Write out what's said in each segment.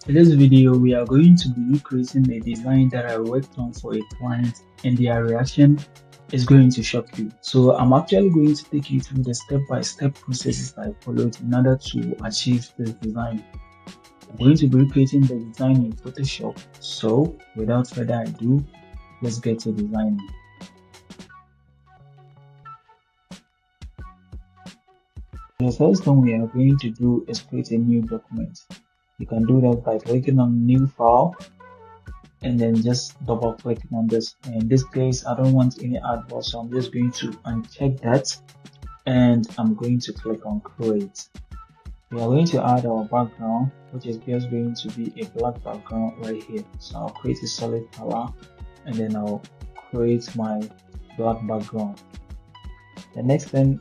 In this video, we are going to be recreating a design that I worked on for a client, and their reaction is going to shock you. So I'm actually going to take you through the step-by-step processes I followed in order to achieve this design. I'm going to be recreating the design in Photoshop. So without further ado, let's get to designing. The first thing we are going to do is create a new document. You can do that by clicking on New File and then just double clicking on this. In this case, I don't want any artboard, so I'm just going to uncheck that and I'm going to click on Create. We are going to add our background, which is just going to be a black background right here. So I'll create a solid color and then I'll create my black background. The next thing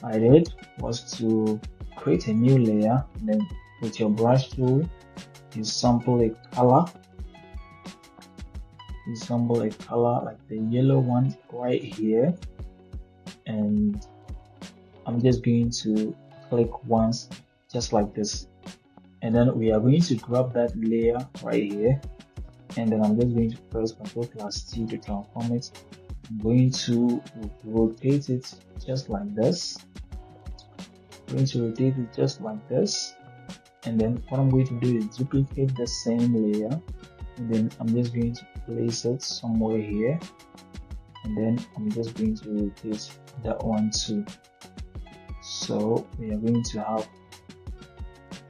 I did was to create a new layer, and then with your brush tool, you sample a color. You sample a color like the yellow one right here, and I'm just going to click once, just like this, and then we are going to grab that layer right here, and then I'm just going to press Ctrl+T to transform it. I'm going to rotate it just like this. I'm going to rotate it just like this, and then what I'm going to do is duplicate the same layer, and then I'm just going to place it somewhere here, and then I'm just going to rotate that one too. So we are going to have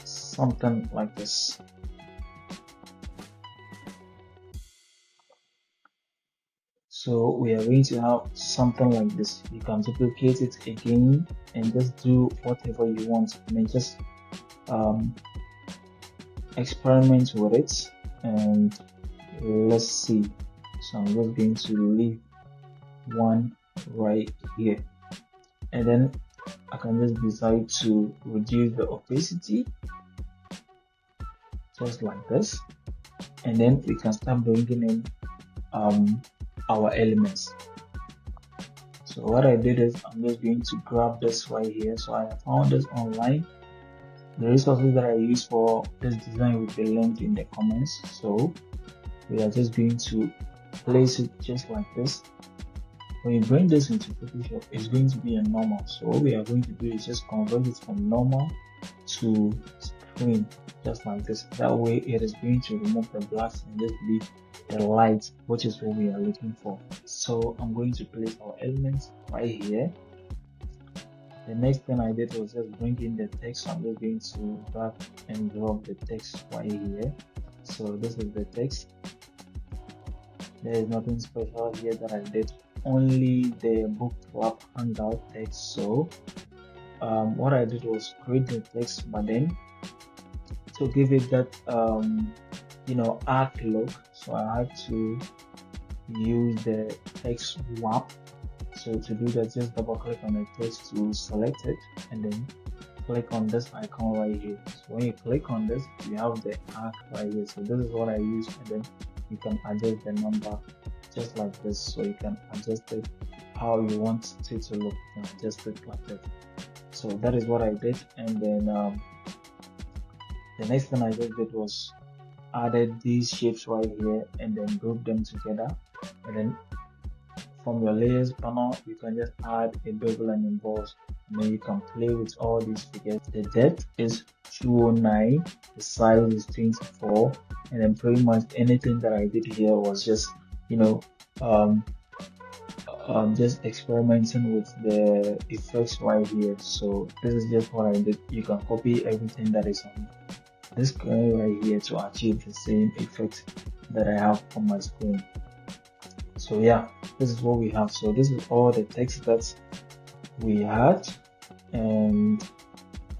something like this. So we are going to have something like this. You can duplicate it again and just do whatever you want. I mean, just experiment with it and let's see. So I'm just going to leave one right here, and then I can just decide to reduce the opacity just like this, and then we can start bringing in our elements. So what I did is I'm just going to grab this right here. So I found this online. The resources that I use for this design will be linked in the comments. So we are just going to place it just like this. When you bring this into Photoshop, it's going to be a normal. So what we are going to do is just convert it from normal to screen, just like this. That way it is going to remove the blacks and just leave the light, which is what we are looking for. So I'm going to place our elements right here. The next thing I did was just bring in the text. So I'm just going to drag and drop the text right here. So this is the text. There is nothing special here that I did, only the book club handout text. So what I did was create the text, but then to give it that art look, so I had to use the text wrap. So to do that, just double click on the text to select it, and then click on this icon right here. So when you click on this, you have the arc right here. So this is what I use, and then you can adjust the number just like this. So you can adjust it how you want it to look. You can adjust it like that. So that is what I did, and then the next thing I just did was added these shapes right here and then group them together, and then from your layers panel you can just add a bevel and emboss, and then you can play with all these figures. The depth is 209, the size is 24, and then pretty much anything that I did here was just just experimenting with the effects right here. So this is just what I did. You can copy everything that is on this screen right here to achieve the same effect that I have on my screen. So yeah, this is what we have. So this is all the text that we had, and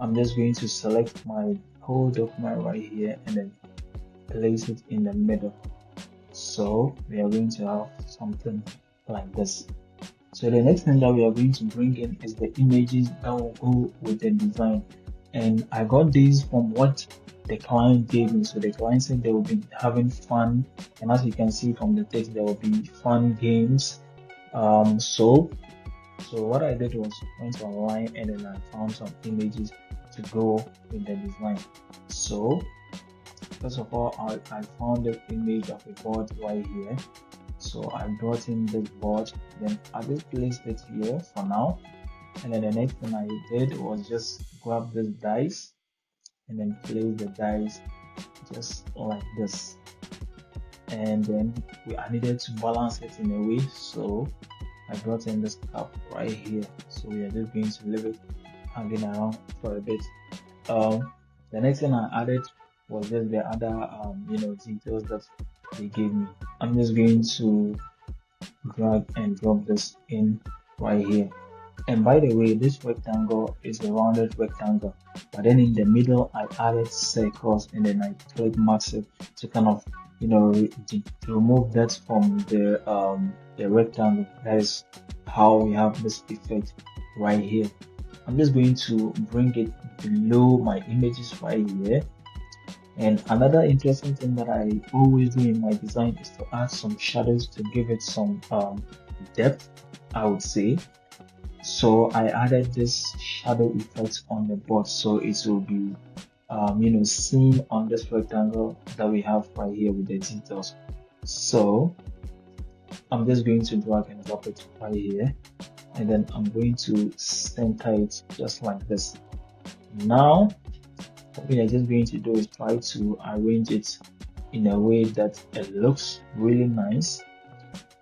I'm just going to select my whole document right here and then place it in the middle. So we are going to have something like this. So the next thing that we are going to bring in is the images that will go with the design, and I got these from what the client gave me. So the client said they will be having fun, and as you can see from the text, there will be fun games. So what I did was went online and then I found some images to go with the design. So first of all, I found the image of a board right here. So I brought in this board, then I just placed it here for now. And then the next thing I did was just grab this dice and then place the dice just like this. And then I needed to balance it in a way, so I brought in this cup right here. So we are just going to leave it hanging around for a bit. The next thing I added was just the other details that they gave me. I'm just going to drag and drop this in right here. And by the way, this rectangle is a rounded rectangle, but then in the middle I added circles and then I click massive to kind of to remove that from the rectangle. That is how we have this effect right here. I'm just going to bring it below my images right here. And another interesting thing that I always do in my design is to add some shadows to give it some depth, I would say. So I added this shadow effect on the board, so it will be seen on this rectangle that we have right here with the details. So I'm just going to drag and drop it right here, and then I'm going to center it just like this. Now what we are just going to do is try to arrange it in a way that it looks really nice.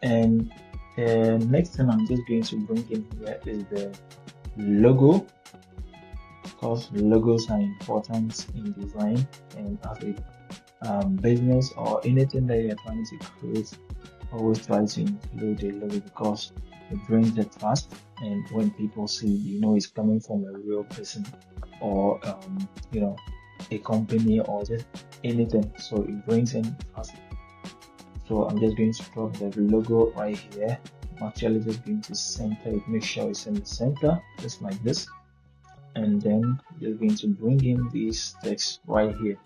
And the next thing I'm just going to bring in here is the logo, because logos are important in design and as a business or anything that you're trying to create. Always try to include a logo because it brings the trust, and when people see it's coming from a real person or a company or just anything, so it brings in trust. So I'm just going to drop the logo right here. I'm actually just going to center it, make sure it's in the center just like this, and then just going to bring in these text right here.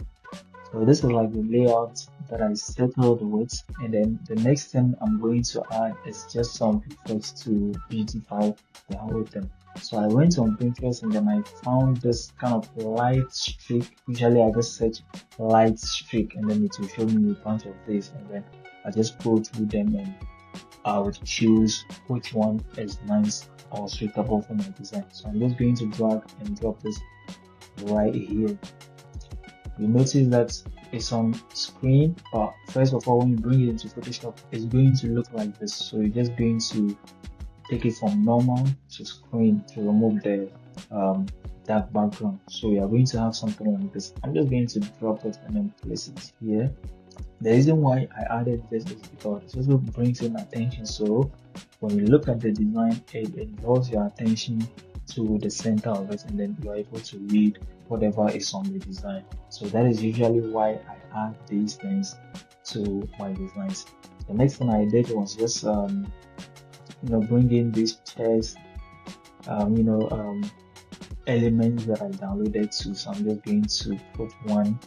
So this is like the layout that I settled with, and then the next thing I'm going to add is just some effects to beautify the whole thing. So I went on Pinterest and then I found this kind of light streak. Usually I just search light streak and then it will show me a bunch of these, and then I just go through them and I would choose which one is nice or suitable for my design. So I'm just going to drag and drop this right here. You notice that it's on screen, but first of all, when you bring it into Photoshop, it's going to look like this. So you're just going to take it from normal to screen to remove the dark background. So we are going to have something like this. I'm just going to drop it and then place it here. The reason why I added this is because it also brings in attention. So when you look at the design, it draws your attention to the center of it, and then you are able to read whatever is on the design. So that is usually why I add these things to my designs. The next thing I did was just bring in these chairs elements that I downloaded too. So I'm just going to put one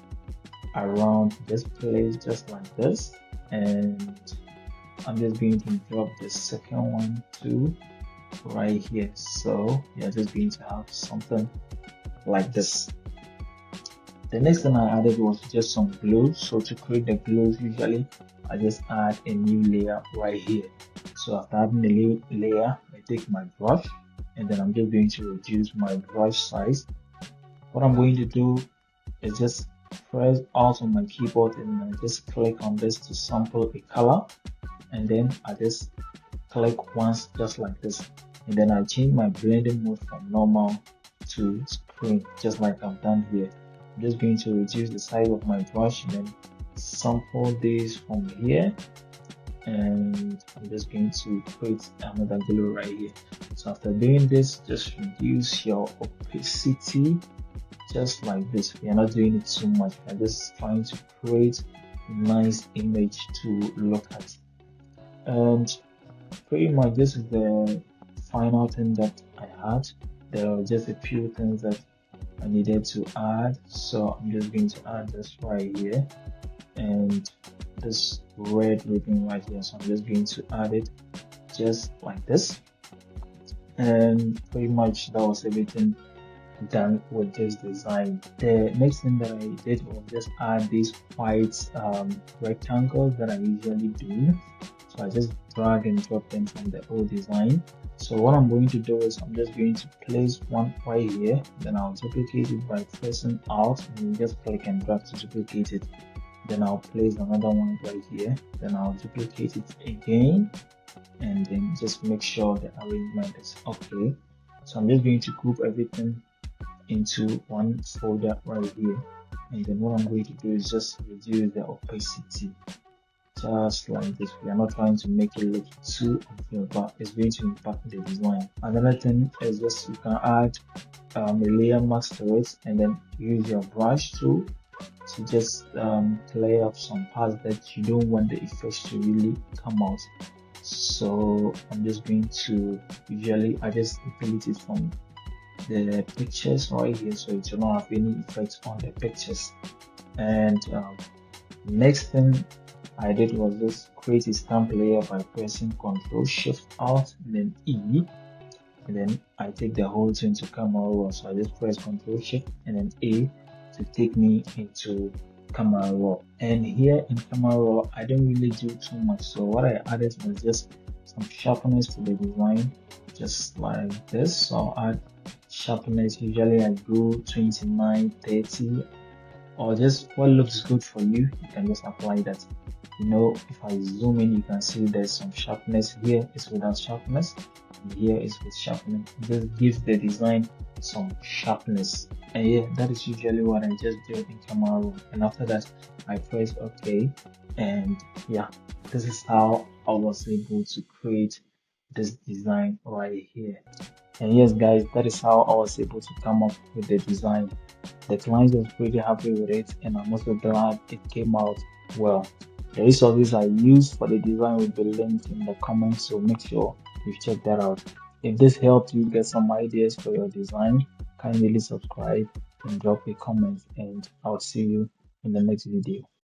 around this place just like this, and I'm just going to drop the second one too right here. So you're just going to have something like this. The next thing I added was just some glue. So to create the glues, usually I just add a new layer right here. So after adding a new layer, I take my brush and then I'm just going to reduce my brush size. What I'm going to do is just press Alt on my keyboard and I just click on this to sample a color, and then I just click once just like this, and then I change my blending mode from normal to screen just like I've done here. I'm just going to reduce the size of my brush and then sample this from here, and I'm just going to create another glue right here. So after doing this, just reduce your opacity just like this. We are not doing it too much, we are just trying to create a nice image to look at. And pretty much this is the final thing that I had. There are just a few things that I needed to add, so I'm just going to add this right here and this red ribbon right here. So I'm just going to add it just like this, and pretty much that was everything done with this design. The next thing that I did was just add these white rectangles that I usually do. So I just drag and drop them from the old design. So what I'm going to do is I'm just going to place one right here, then I'll duplicate it by pressing Alt and you just click and drag to duplicate it. Then I'll place another one right here, then I'll duplicate it again, and then just make sure the arrangement is okay. So I'm just going to group everything into one folder right here, and then what I'm going to do is just reduce the opacity just like this. We are not trying to make it look too unfair, but it's going to impact the design. Another thing is just you can add a layer mask to it, and then use your brush tool to just clear up some parts that you don't want the effects to really come out. So I'm just going to usually I just delete it from the pictures right here, so it will not have any effects on the pictures. And next thing I did was just create a stamp layer by pressing Ctrl Shift Alt and then E, and then I take the whole thing to camera raw. So I just press Ctrl Shift and then A to take me into camera raw. And here in camera raw, I don't really do too much. So what I added was just some sharpness to the design, just like this. So I'll add sharpness. Usually I go 29, 30, or just what looks good for you. You can just apply that. You know, if I zoom in, you can see there's some sharpness. Here is without sharpness, and here is with sharpness. This gives the design some sharpness. And yeah, that is usually what I just do in camera roll. And after that, I press OK. And yeah, this is how I was able to create this design right here. And yes, guys, that is how I was able to come up with the design. The client was pretty happy with it, and I'm also glad it came out well. The resources I used for the design will be linked in the comments, so make sure you check that out. If this helped you get some ideas for your design, kindly subscribe and drop a comment, and I'll see you in the next video.